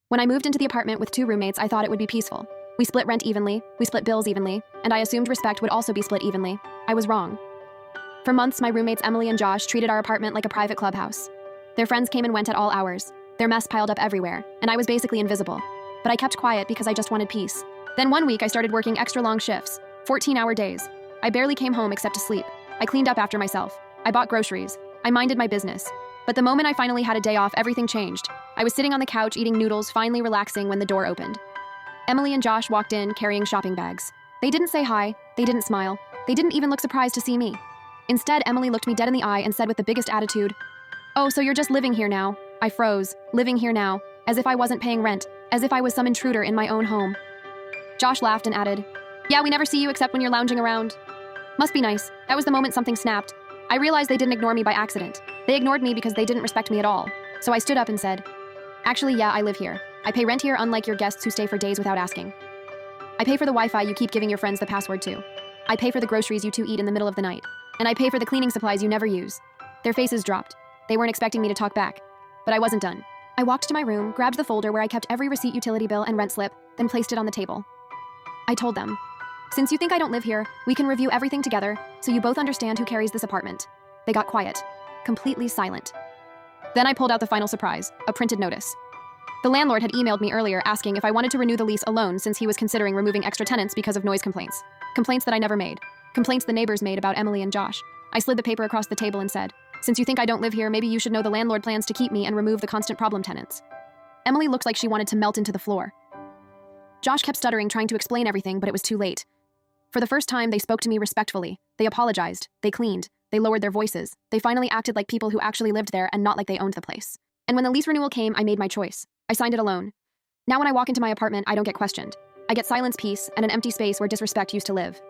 When I moved into the apartment with 2 roommates, I thought it would be peaceful. We split rent evenly, we split bills evenly, and I assumed respect would also be split evenly. I was wrong. For months, my roommates Emily and Josh treated our apartment like a private clubhouse. Their friends came and went at all hours. Their mess piled up everywhere, and I was basically invisible. But I kept quiet because I just wanted peace. Then one week, I started working extra long shifts, 14-hour days. I barely came home except to sleep. I cleaned up after myself. I bought groceries. I minded my business. But the moment I finally had a day off, everything changed. I was sitting on the couch eating noodles, finally relaxing when the door opened. Emily and Josh walked in carrying shopping bags. They didn't say hi. They didn't smile. They didn't even look surprised to see me. Instead, Emily looked me dead in the eye and said with the biggest attitude, "Oh, so you're just living here now?" I froze. Living here now. As if I wasn't paying rent. As if I was some intruder in my own home. Josh laughed and added, "Yeah, we never see you except when you're lounging around." Must be nice. That was the moment something snapped. I realized they didn't ignore me by accident. They ignored me because they didn't respect me at all. So I stood up and said, "Actually, yeah, I live here. I pay rent here unlike your guests who stay for days without asking. I pay for the Wi-Fi you keep giving your friends the password to. I pay for the groceries you 2 eat in the middle of the night. And I pay for the cleaning supplies you never use." Their faces dropped. They weren't expecting me to talk back. But I wasn't done. I walked to my room, grabbed the folder where I kept every receipt, utility bill, and rent slip, then placed it on the table. I told them, "Since you think I don't live here, we can review everything together so you both understand who carries this apartment." They got quiet, completely silent. Then I pulled out the final surprise, a printed notice. The landlord had emailed me earlier asking if I wanted to renew the lease alone since he was considering removing extra tenants because of noise complaints. Complaints that I never made. Complaints the neighbors made about Emily and Josh. I slid the paper across the table and said, "Since you think I don't live here, maybe you should know the landlord plans to keep me and remove the constant problem tenants." Emily looked like she wanted to melt into the floor. Josh kept stuttering, trying to explain everything, but it was too late. For the first time, they spoke to me respectfully. They apologized. They cleaned. They lowered their voices. They finally acted like people who actually lived there and not like they owned the place. And when the lease renewal came, I made my choice. I signed it alone. Now when I walk into my apartment, I don't get questioned. I get silence, peace, and an empty space where disrespect used to live.